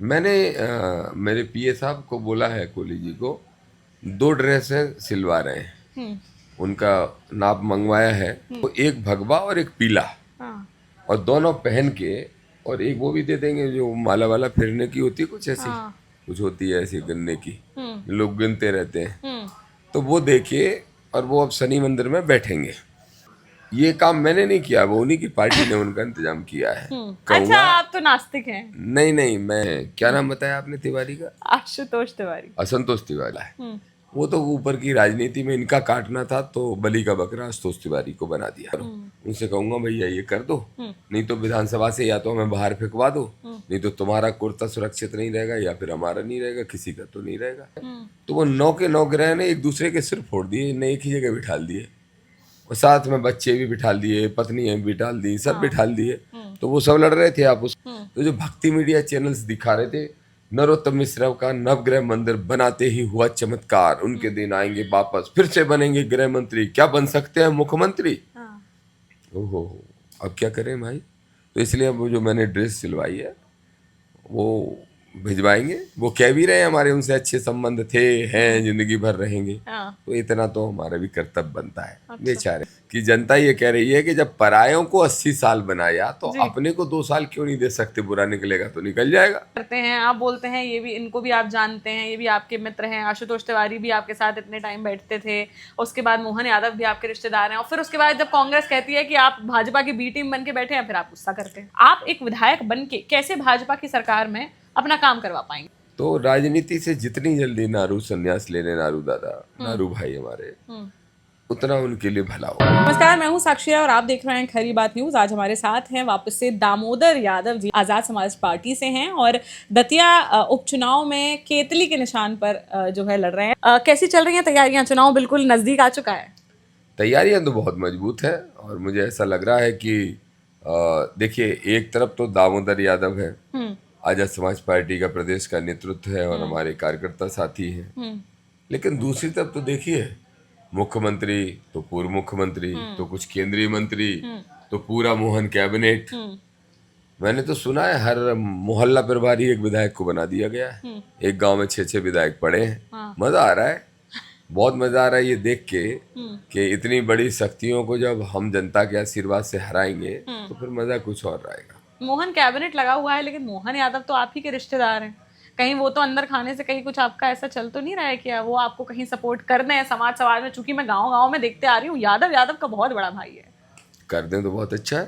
मैंने मेरे पीए साहब को बोला है, कोहली जी को, 2 ड्रेसें सिलवा रहे हैं। उनका नाप मंगवाया है, तो एक भगवा और एक पीला, हाँ और दोनों पहन के, और एक वो भी दे देंगे जो माला वाला फिरने की होती है, कुछ ऐसी हाँ। कुछ होती है ऐसी गन्ने की, हम्म लोग गिनते रहते हैं। हम्म। तो वो देके, और वो अब शनि मंदिर में बैठेंगे। ये काम मैंने नहीं किया, वो उन्हीं की पार्टी ने उनका इंतजाम किया है। अच्छा, कहूँगा आप तो नास्तिक हैं। नहीं नहीं, मैं क्या नाम बताया आपने तिवारी का? आशुतोष तिवारी। असंतोष तिवारी है। हम्म वो तो ऊपर की राजनीति में इनका काटना था, तो बलि का बकरा आशुतोष तिवारी को बना दिया। उनसे कहूंगा भैया ये कर दो, नहीं तो विधानसभा से या तो हमें बाहर फेंकवा दो, नहीं तो तुम्हारा कुर्ता सुरक्षित नहीं रहेगा, या फिर हमारा नहीं रहेगा, किसी का तो नहीं रहेगा। तो वो 9 के 9 ग्रह ने एक दूसरे के सिर फोड़ दिए, इन्हें एक ही जगह बिठा दिए, और साथ में बच्चे भी बिठा दिए, पत्नी भी बिठा दी, सब बिठा दिए। तो वो सब लड़ रहे थे आपस। तो जो भक्ति मीडिया चैनल्स दिखा रहे थे, नरोत्तम मिश्रा का नवग्रह मंदिर बनाते ही हुआ चमत्कार, उनके दिन आएंगे वापस, फिर से बनेंगे गृह मंत्री, क्या बन सकते हैं मुख्यमंत्री। ओहो, अब क्या करें भाई। तो इसलिए अब वो जो मैंने ड्रेस सिलवाई है वो भिजवाएंगे। वो कह भी रहे हैं हमारे उनसे अच्छे संबंध थे, हैं, जिंदगी भर रहेंगे। तो इतना तो हमारा भी कर्तव्य बनता है। बेचारे कि जनता ये कह रही है कि जब परायों को 80 साल बनाया, तो अपने को 2 साल क्यों नहीं दे सकते? बुरा निकलेगा तो निकल जाएगा। करते हैं आप, बोलते हैं ये भी, इनको भी आप जानते हैं, ये भी आपके मित्र हैं। आशुतोष तिवारी भी आपके साथ इतने टाइम बैठते थे, उसके बाद मोहन यादव भी आपके रिश्तेदार हैं, और फिर उसके बाद जब कांग्रेस कहती है कि आप भाजपा की बी टीम बन के बैठे हैं, फिर आप गुस्सा करते हैं। आप एक विधायक बन के कैसे भाजपा की सरकार में अपना काम करवा पाएंगे? तो राजनीति से जितनी जल्दी नारू संन्यास ले लें, नारू दादा, नारू भाई हमारे, उतना उनके लिए भला हो। नमस्कार, मैं हूं साक्षी और आप देख रहे हैं खरी बात न्यूज। आज हमारे साथ हैं वापस से दामोदर यादव जी, आजाद समाज पार्टी से हैं, और दतिया उपचुनाव में केतली के निशान पर जो है लड़ रहे हैं। कैसी चल रही हैं तैयारियां? चुनाव बिल्कुल नजदीक आ चुका है। तैयारियां तो बहुत मजबूत है, और मुझे ऐसा लग रहा है कि देखिए, एक तरफ तो दामोदर यादव है, आजाद समाज पार्टी का प्रदेश का नेतृत्व है, और हमारे कार्यकर्ता साथी हैं। लेकिन दूसरी तरफ तो देखिए, मुख्यमंत्री तो पूर्व मुख्यमंत्री, तो कुछ केंद्रीय मंत्री, तो पूरा मोहन कैबिनेट। मैंने तो सुना है हर मोहल्ला प्रभारी एक विधायक को बना दिया गया है। एक गांव में 6-6 विधायक पड़े हैं। मजा आ रहा है, बहुत मजा आ रहा है ये देख के कि इतनी बड़ी शक्तियों को जब हम जनता के आशीर्वाद से हराएंगे, तो फिर मजा कुछ और रहेगा। मोहन कैबिनेट लगा हुआ है, लेकिन मोहन यादव तो आप ही के रिश्तेदार हैं। कहीं वो तो अंदर खाने से कहीं कुछ आपका ऐसा चल तो नहीं रहा है कि वो आपको कहीं सपोर्ट कर रहे हैं समाज में? चूंकि मैं गाँव गाँव में देखते आ रही हूँ, यादव यादव का बहुत बड़ा भाई है। कर दें तो बहुत अच्छा है,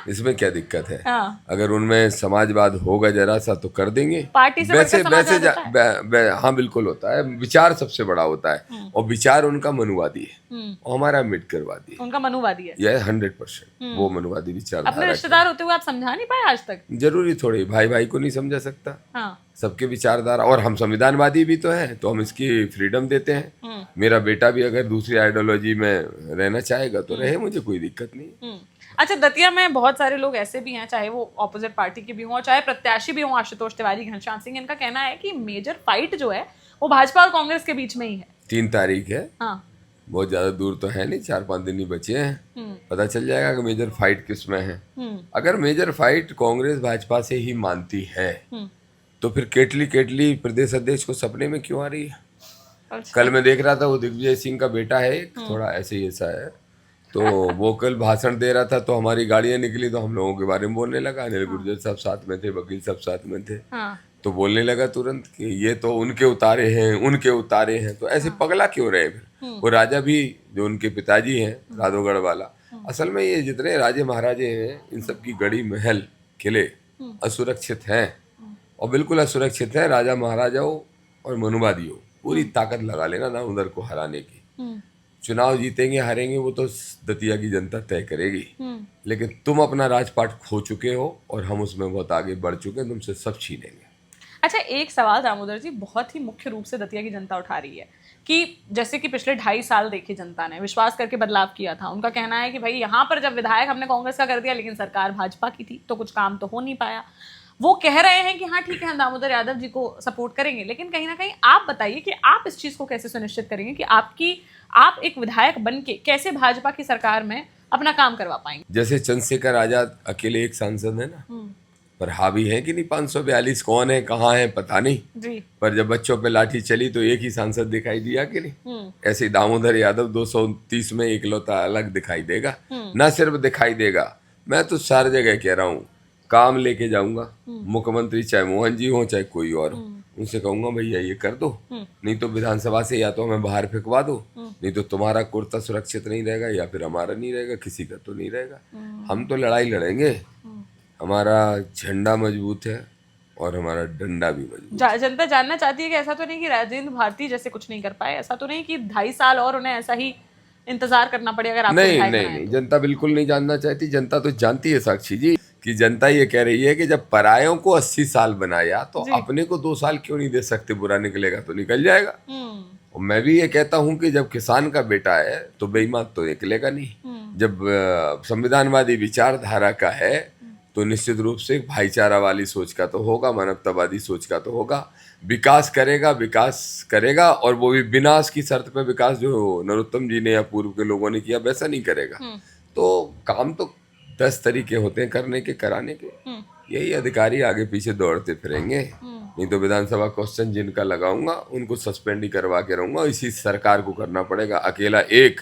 इसमें क्या दिक्कत है? हाँ। अगर उनमें समाजवाद होगा जरा सा तो कर देंगे। पार्टी से वैसे बढ़कर वैसे समाजवाद होता है। हाँ बिल्कुल होता है, विचार सबसे बड़ा होता है, और विचार उनका मनुवादी है, और हमारा अम्बेडकरवादी है। उनका मनुवादी है, यह 100% वो मनुवादी विचारधारा। अपने रिश्तेदार होते हुए आप समझा नहीं पाए आज तक? जरूरी थोड़ी, भाई भाई को नहीं समझा सकता। हाँ। सबके विचारधारा, और हम संविधानवादी भी तो हैं, तो हम इसकी फ्रीडम देते हैं। मेरा बेटा भी अगर दूसरी आइडियोलॉजी में रहना चाहेगा तो रहे, मुझे कोई दिक्कत नहीं। अच्छा, दतिया में बहुत सारे लोग ऐसे भी हैं, चाहे वो ऑपोजिट पार्टी के भी हों, चाहे प्रत्याशी भी हों, आशुतोष तिवारी, घनश्याम सिंह, इनका कहना है कि मेजर फाइट जो है वो भाजपा और कांग्रेस के बीच में ही है। 3 तारीख है। हाँ। बहुत ज्यादा दूर तो है नहीं, 4-5 दिन ही बचे हैं। पता चल जाएगा कि मेजर फाइट किस में है। अगर मेजर फाइट कांग्रेस भाजपा से ही मानती है, तो फिर केटली प्रदेश अध्यक्ष को सपने में क्यों आ रही है? अच्छा। कल मैं देख रहा था, वो दिग्विजय सिंह का बेटा है, थोड़ा ऐसे ही ऐसा है, तो वो कल भाषण दे रहा था, तो हमारी गाड़ियां निकली, तो हम लोगों के बारे में बोलने लगा। अनिल गुर्जर साहब साथ में थे, वकील साहब साथ में थे। तो बोलने लगा तुरंत कि ये तो उनके उतारे हैं, उनके उतारे हैं। तो ऐसे पगला क्यों रहे? फिर वो राजा भी, जो उनके पिताजी हैं राधोगढ़ वाला, असल में ये जितने राजे महाराजे हैं, इन सब की गढ़ी महल किले असुरक्षित हैं, और बिल्कुल असुरक्षित है। राजा महाराजाओं और मनुवादियों पूरी ताकत लगा लेना ना उधर को हराने की। चुनाव जीतेंगे हारेंगे वो तो दतिया की जनता तय करेगी, लेकिन तुम अपना राजपाट खो चुके हो, और हम उसमें बहुत आगे बढ़ चुके हैं, तुमसे सब छीनेंगे। अच्छा, एक सवाल दामोदर जी बहुत ही मुख्य रूप से दतिया की जनता उठा रही है कि जैसे कि पिछले 2.5 साल देखी जनता ने विश्वास करके बदलाव किया था। उनका कहना है कि भाई यहाँ पर जब विधायक हमने कांग्रेस का कर दिया, लेकिन सरकार भाजपा की थी, तो कुछ काम तो हो नहीं पाया। वो कह रहे हैं कि हाँ ठीक है, हम दामोदर यादव जी को सपोर्ट करेंगे, लेकिन कहीं ना कहीं आप बताइए कि आप इस चीज को कैसे सुनिश्चित करेंगे कि आप एक विधायक बन के कैसे भाजपा की सरकार में अपना काम करवा पाएंगे? जैसे चंद्रशेखर आजाद अकेले एक सांसद है ना, पर हावी है कि नहीं 542 कौन है कहाँ है पता नहीं, जी। पर जब बच्चों पे लाठी चली तो एक ही सांसद दिखाई दिया कि नहीं। ऐसे ही दामोदर यादव 230 में इकलौता अलग दिखाई देगा, ना सिर्फ दिखाई देगा, मैं तो सारी जगह कह रहा हूँ काम लेके जाऊंगा। मुख्यमंत्री चाहे मोहन जी हो चाहे कोई और हो, उनसे कहूंगा भैया ये कर दो, नहीं तो विधानसभा से या तो हमें बाहर फेंकवा दो, नहीं तो तुम्हारा कुर्ता सुरक्षित नहीं रहेगा या फिर हमारा नहीं रहेगा, किसी का तो नहीं रहेगा। हम तो लड़ाई लड़ेंगे, हमारा झंडा मजबूत है और हमारा डंडा भी मजबूत है। जनता जानना चाहती है कि ऐसा तो नहीं कि राजेंद्र भारती जैसे कुछ नहीं कर पाए, ऐसा तो नहीं कि 2.5 साल और उन्हें ऐसा ही इंतजार करना पड़े अगर आपको नहीं विधायक नहीं बनाए नहीं, तो? जनता बिल्कुल नहीं जानना चाहती। जनता तो जानती है साक्षी जी कि जनता ये कह रही है कि जब परायों को 80 साल बनाया तो जी। अपने को 2 साल क्यों नहीं दे सकते, बुरा निकलेगा तो निकल जाएगा। और मैं भी ये कहता हूं कि जब किसान का बेटा है तो बेईमान तो निकलेगा नहीं। जब संविधानवादी विचारधारा का है तो निश्चित रूप से भाईचारा वाली सोच का तो होगा, मानवतावादी सोच का तो होगा। विकास करेगा और वो भी विनाश की शर्त पे विकास, जो नरोत्तम जी ने या पूर्व के लोगों ने किया वैसा नहीं करेगा। तो काम तो 10 तरीके होते हैं करने के, कराने के, यही अधिकारी आगे पीछे दौड़ते फिरेंगे। नहीं तो विधानसभा क्वेश्चन जिनका लगाऊंगा उनको सस्पेंड ही करवा के रहूंगा। इसी सरकार को करना पड़ेगा, अकेला एक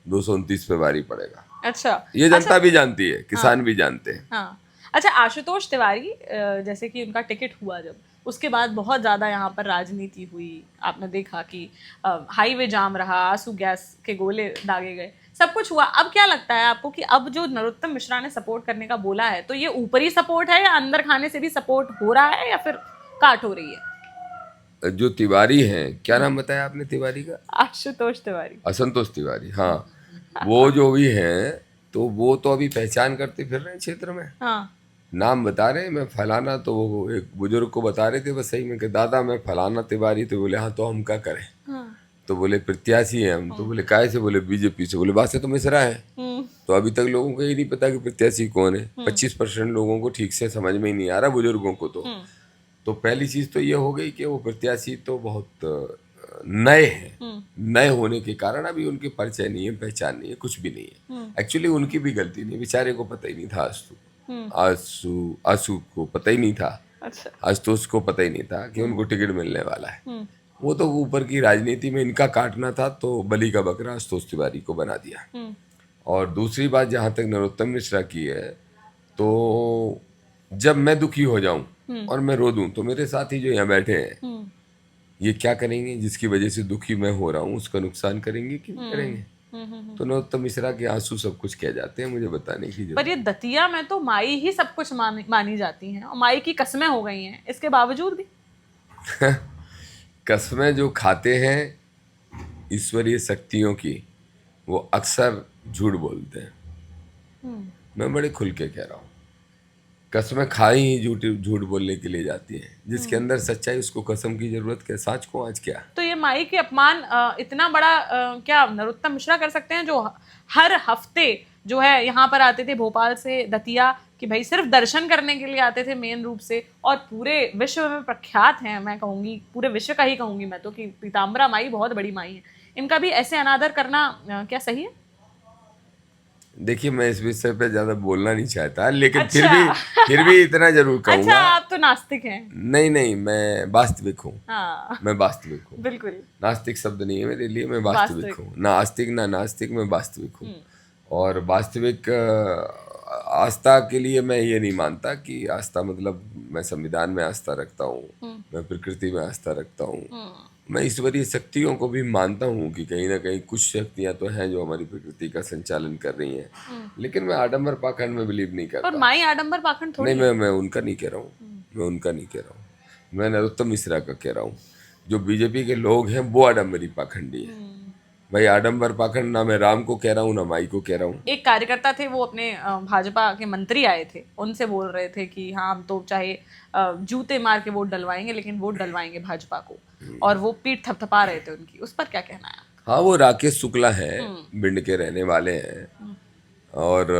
229 पे भारी पड़ेगा। अच्छा, ये जनता भी जानती है, किसान भी जानते हैं। हाँ। अच्छा, आशुतोष तिवारी जैसे कि उनका टिकट हुआ जब, उसके बाद बहुत ज़्यादा यहाँ पर राजनीति हुई। आपने देखा कि हाईवे जाम रहा, आंसू गैस के गोले दागे गए, सब कुछ हुआ। अब क्या लगता है आपको कि अब जो नरोत्तम मिश्रा ने सपोर्ट करने का बोला है तो ये ऊपरी सपोर्ट है या अंदर खाने से भी सपोर्ट हो रहा है या फिर काट हो रही है? जो तिवारी हैं, क्या नाम बताया आपने तिवारी का? आशुतोष तिवारी। असंतोष तिवारी, हाँ। वो जो भी हैं तो वो तो अभी पहचान करते फिर रहे हैं क्षेत्र में। हाँ। नाम बता रहे हैं, मैं फलाना, तो वो एक बुजुर्ग को बता रहे थे बस सही में कि दादा मैं फलाना तिवारी, तो बोले हाँ तो हम क्या करें। हाँ। तो बोले प्रत्याशी हैं हम, तो बोले काहे से, बोले बीजेपी से। बोले बात से तो मिश्रा है। तो अभी तक लोगों को ये नहीं पता कि प्रत्याशी कौन है। 25% लोगों को ठीक से समझ में ही नहीं आ रहा, बुजुर्गों को। तो पहली चीज तो ये हो गई कि वो प्रत्याशी तो बहुत नए हैं। नए होने के कारण अभी उनके परिचय नहीं है, पहचान नहीं है, कुछ भी नहीं है। एक्चुअली उनकी भी गलती नहीं, बेचारे को पता ही नहीं था। आशु को पता ही नहीं था, अच्छा। आशुतोष को पता ही नहीं था कि उनको टिकट मिलने वाला है। वो तो ऊपर की राजनीति में इनका काटना था तो बलि का बकरा आशुतोष तिवारी को बना दिया। और दूसरी बात जहां तक नरोत्तम मिश्रा की है, तो जब मैं दुखी हो जाऊं और मैं रो दूं तो मेरे साथी जो यहाँ बैठे हैं ये क्या करेंगे? जिसकी वजह से दुखी मैं हो रहा हूँ उसका नुकसान करेंगे कि नहीं करेंगे? तो नरोत्तम मिश्रा के आंसू सब कुछ कह जाते हैं, मुझे बताने की जरूरत। पर ये दतिया में तो माई ही सब कुछ मानी जाती हैं और माई की कसमें हो गई हैं, इसके बावजूद भी कसमें जो खाते हैं ईश्वरीय शक्तियों की, वो अक्सर झूठ बोलते हैं। मैं बड़े खुल के कह रहा हूँ, कसमें खाई ही झूठ बोलने के लिए जाती हैं। जिसके अंदर सच्चाई उसको कसम की जरूरत क्या, साँच को आज क्या। तो ये माई के अपमान इतना बड़ा क्या नरोत्तम मिश्रा कर सकते हैं, जो हर हफ्ते जो है यहाँ पर आते थे भोपाल से दतिया, कि भाई सिर्फ दर्शन करने के लिए आते थे मेन रूप से, और पूरे विश्व में प्रख्यात हैं, मैं कहूँगी पूरे विश्व का ही कहूँगी मैं तो, कि पीताम्बरा माई बहुत बड़ी माई है। इनका भी ऐसे अनादर करना क्या सही है? देखिए, मैं इस विषय पे ज्यादा बोलना नहीं चाहता, लेकिन अच्छा। फिर भी इतना जरूर कहूंगा। अच्छा, आप तो नास्तिक हैं। नहीं, मैं वास्तविक हूँ। हाँ। मैं वास्तविक हूँ, बिल्कुल। नास्तिक शब्द नहीं है मेरे लिए, मैं वास्तविक हूँ। ना आस्तिक ना नास्तिक, मैं वास्तविक हूँ। और वास्तविक आस्था के लिए मैं ये नहीं मानता कि आस्था मतलब मैं संविधान में आस्था रखता हूँ, मैं प्रकृति में आस्था रखता हूँ, मैं ईश्वरीय शक्तियों को भी मानता हूँ कि कहीं ना कहीं कुछ शक्तियां तो हैं जो हमारी प्रकृति का संचालन कर रही हैं। लेकिन मैं आडंबर पाखंड में बिलीव नहीं करता। और माई आडंबर पाखंड थोड़ी नहीं, मैं उनका नहीं कह रहा हूँ, मैं उनका नहीं कह रहा हूँ, मैं नरोत्तम मिश्रा का कह रहा हूँ। जो बीजेपी के लोग हैं वो आडंबरी पाखंडी है भाई। आडंबर पाखंड ना मैं राम को कह रहा हूँ ना माई को कह रहा हूँ। एक कार्यकर्ता थे, वो अपने भाजपा के मंत्री आए थे, उनसे बोल रहे थे कि हाँ हम तो चाहे जूते मार के वोट डलवाएंगे लेकिन वोट डलवाएंगे भाजपा को, और वो पीठ थपथपा रहे थे उनकी। उस पर क्या कहना है? हाँ, वो राकेश शुक्ला हैं, भिंड के रहने वाले हैं और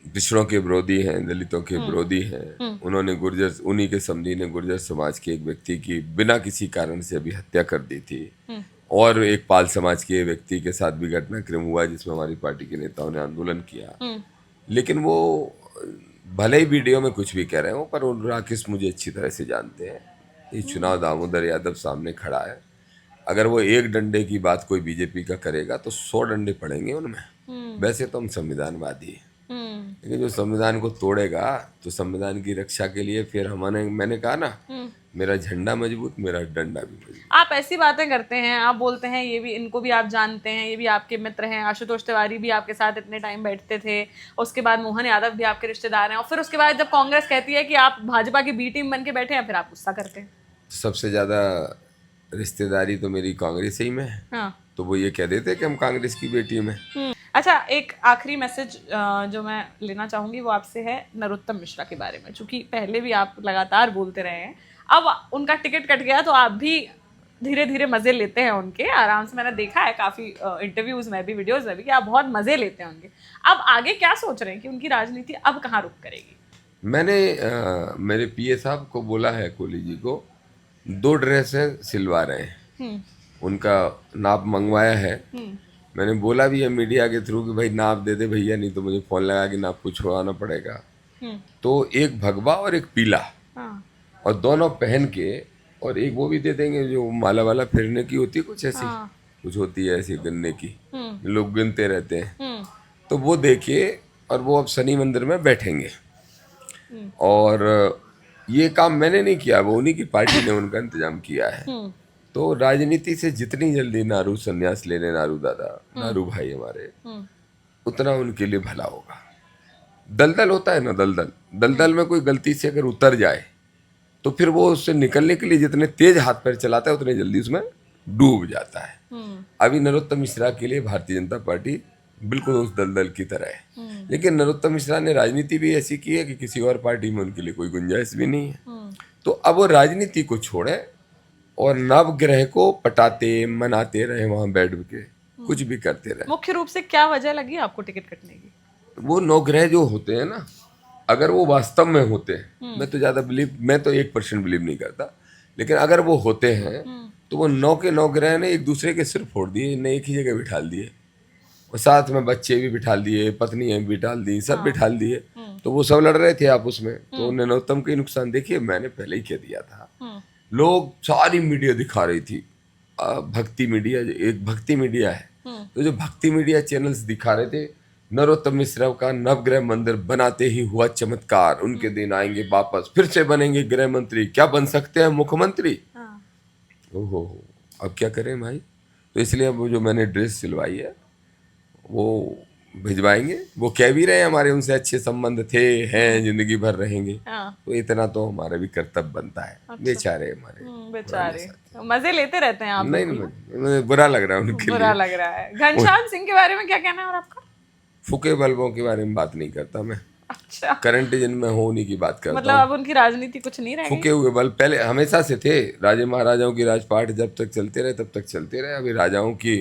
पिछड़ों के विरोधी हैं, दलितों के विरोधी हैं। उन्होंने उन्हीं के समधी ने गुर्जर समाज के एक व्यक्ति की बिना किसी कारण से अभी हत्या कर दी थी, और एक पाल समाज के व्यक्ति के साथ भी घटनाक्रम हुआ जिसमें हमारी पार्टी के नेताओं ने आंदोलन किया। लेकिन वो भले ही वीडियो में कुछ भी कह रहे हो, पर वो राकेश मुझे अच्छी तरह से जानते हैं। ये चुनाव दामोदर यादव सामने खड़ा है, अगर वो एक डंडे की बात कोई बीजेपी का करेगा तो 100 डंडे पड़ेंगे उनमें। वैसे तो हम संविधानवादी हैं, लेकिन जो संविधान को तोड़ेगा तो संविधान की रक्षा के लिए फिर मैंने कहा ना, मेरा झंडा मजबूत, मेरा डंडा भी मजबूत। आप ऐसी बातें करते हैं, आप बोलते हैं ये भी, इनको भी आप जानते हैं, ये भी आपके मित्र हैं, आशुतोष तिवारी भी आपके साथ इतने टाइम बैठते थे, उसके बाद मोहन यादव भी आपके रिश्तेदार हैं, और फिर उसके बाद जब कांग्रेस कहती है कि आप भाजपा की बी टीम बन के बैठे हैं, फिर आप गुस्सा करते हैं। सबसे ज्यादा रिश्तेदारी तो मेरी कांग्रेस ही में है, हाँ। तो वो ये कह देते कि हम कांग्रेस की बेटी में। अच्छा, एक आखिरी मैसेज जो मैं लेना चाहूंगी वो आपसे है नरोत्तम मिश्रा के बारे में, क्योंकि पहले भी आप लगातार बोलते रहे हैं, अब उनका टिकट कट गया तो आप भी धीरे धीरे मजे लेते हैं उनके, आराम से। मैंने देखा है काफी इंटरव्यूज में भी, वीडियोज में भी, कि आप बहुत मजे लेते हैं उनके। अब आगे क्या सोच रहे हैं कि उनकी राजनीति अब कहाँ रुक करेगी? मैंने मेरे पीए साहब को बोला है, कोहली जी को, 2 ड्रेसें सिलवा रहे हैं, उनका नाप मंगवाया है। मैंने बोला भी है मीडिया के थ्रू कि भाई नाप दे दे भैया, नहीं तो मुझे फोन लगा कि नाप कुछ छुड़वाना पड़ेगा। तो एक भगवा और एक पीला, और दोनों पहन के, और एक वो भी दे देंगे जो माला वाला फिरने की होती है, कुछ ऐसी कुछ होती है ऐसी गन्ने की, लोग गिनते रहते हैं, तो वो देखिए। और वो अब शनि मंदिर में बैठेंगे, और ये काम मैंने नहीं किया, वो उन्हीं की पार्टी ने उनका इंतजाम किया है। तो राजनीति से जितनी जल्दी नारू संन्यास ले लें, नारू दादा, नारू भाई हमारे, उतना उनके लिए भला होगा। दलदल होता है ना, दलदल में कोई गलती से अगर उतर जाए तो फिर वो उससे निकलने के लिए जितने तेज हाथ पैर चलाता है उतने जल्दी उसमें डूब जाता है। अभी नरोत्तम मिश्रा के लिए भारतीय जनता पार्टी बिल्कुल उस दलदल की तरह है, लेकिन नरोत्तम मिश्रा ने राजनीति भी ऐसी की है कि किसी और पार्टी में उनके लिए कोई गुंजाइश भी नहीं है। तो अब वो राजनीति को छोड़े और नवग्रह को पटाते मनाते रहे, वहां बैठ के कुछ भी करते रहे। मुख्य रूप से क्या वजह लगी आपको टिकट कटने की? वो 9 ग्रह जो होते हैं ना, अगर वो वास्तव में होते हैं, मैं तो 1% बिलीव नहीं करता, लेकिन अगर वो होते हैं तो वो 9 के 9 ग्रह ने एक दूसरे के सिर फोड़ दिए, इन्हें एक ही जगह बिठाल दिए, और साथ में बच्चे भी बिठाल दिए, पत्नियां भी बिठाल दी, सब बिठाल दिए। तो वो सब लड़ रहे थे आपस में, तो नरोत्तम के नुकसान देखिए, मैंने पहले ही कह दिया था। लोग, सारी मीडिया दिखा रही थी, भक्ति मीडिया, एक भक्ति मीडिया है, तो जो भक्ति मीडिया चैनल्स दिखा रहे थे, नरोत्तम मिश्रा का नवग्रह मंदिर बनाते ही हुआ चमत्कार, उनके दिन आएंगे वापस, फिर से बनेंगे गृह मंत्री, क्या बन सकते हैं मुख्यमंत्री। ओहो, अब क्या करें भाई। तो इसलिए अब जो मैंने ड्रेस सिलवाई है वो भिजवाएंगे। वो कह भी रहे हैं हमारे उनसे अच्छे संबंध थे, हैं, जिंदगी भर रहेंगे। तो इतना तो हमारा भी कर्तव्य बनता है। बेचारे हमारे, बेचारे मजे लेते रहते हैं आप। नहीं, मुझे बुरा लग रहा है उनके लिए, बुरा लग रहा है। घनश्याम सिंह के बारे में क्या कहना है और आपका? फूके बल्बों के बारे में बात नहीं करता मैं। अच्छा, करंट जिनमें हो उन्हीं की बात करता मतलब अब उनकी राजनीति कुछ नहीं रह गई? फूके हुए बल्ब पहले हमेशा से थे। राजे महाराजाओं की राजपाट जब तक चलते रहे तब तक चलते रहे। अभी राजाओं की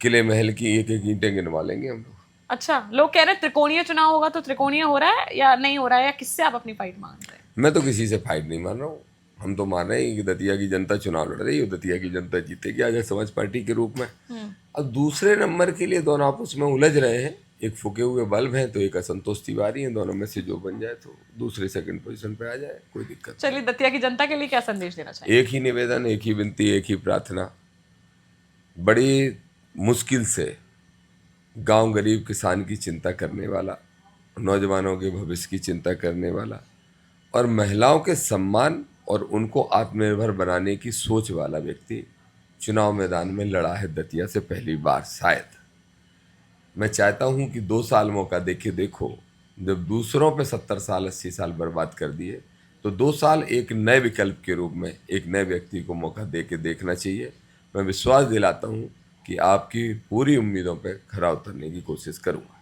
किले महल की एक एक ईंटें गिनवा लेंगे हम लोग। अच्छा, लोग कह रहे हैं त्रिकोणीय चुनाव होगा, तो त्रिकोणीय हो रहा है या नहीं हो रहा है, या किससे आप अपनी फाइट मान रहे हैं? मैं तो किसी से फाइट नहीं मान रहा हूँ। हम तो मान रहे हैं कि दतिया की जनता चुनाव लड़ रही है, दतिया की जनता जीतेगी आजाद समाज पार्टी के रूप में। अब दूसरे नंबर के लिए दोनों आपस में उलझ रहे हैं, एक फूके हुए बल्ब हैं तो एक असंतोष तिवारी है। दोनों में से जो बन जाए तो दूसरे सेकंड पोजीशन पे आ जाए, कोई दिक्कत नहीं। चलिए, दतिया की जनता के लिए क्या संदेश देना चाहिए? एक ही निवेदन, एक ही विनती, एक ही प्रार्थना। बड़ी मुश्किल से गांव गरीब किसान की चिंता करने वाला, नौजवानों के भविष्य की चिंता करने वाला, और महिलाओं के सम्मान और उनको आत्मनिर्भर बनाने की सोच वाला व्यक्ति चुनाव मैदान में लड़ा है दतिया से पहली बार शायद। मैं चाहता हूं कि 2 साल मौका देखो। जब दूसरों पे 70 साल 80 साल बर्बाद कर दिए, तो 2 साल एक नए विकल्प के रूप में एक नए व्यक्ति को मौका दे के देखना चाहिए। मैं विश्वास दिलाता हूं कि आपकी पूरी उम्मीदों पे खरा उतरने की कोशिश करूंगा।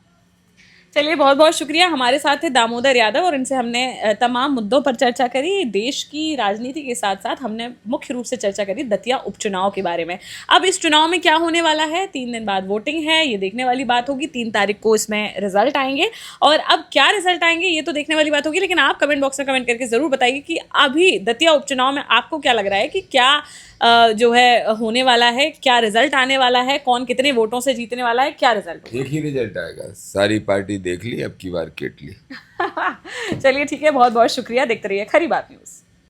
चलिए, बहुत बहुत शुक्रिया। हमारे साथ थे दामोदर यादव और इनसे हमने तमाम मुद्दों पर चर्चा करी। देश की राजनीति के साथ साथ हमने मुख्य रूप से चर्चा करी दतिया उपचुनाव के बारे में। अब इस चुनाव में क्या होने वाला है, 3 दिन बाद वोटिंग है, ये देखने वाली बात होगी। 3 तारीख को इसमें रिजल्ट आएंगे, और अब क्या रिजल्ट आएंगे ये तो देखने वाली बात होगी। लेकिन आप कमेंट बॉक्स में कमेंट करके ज़रूर बताइए कि अभी दतिया उपचुनाव में आपको क्या लग रहा है कि क्या जो है होने वाला है, क्या रिजल्ट आने वाला है, कौन कितने वोटों से जीतने वाला है, क्या रिजल्ट एक ही रिजल्ट आएगा, सारी पार्टी देख ली, अब की बार केट ली। चलिए ठीक है, बहुत बहुत शुक्रिया। देखते रहिए खरी बात न्यूज़।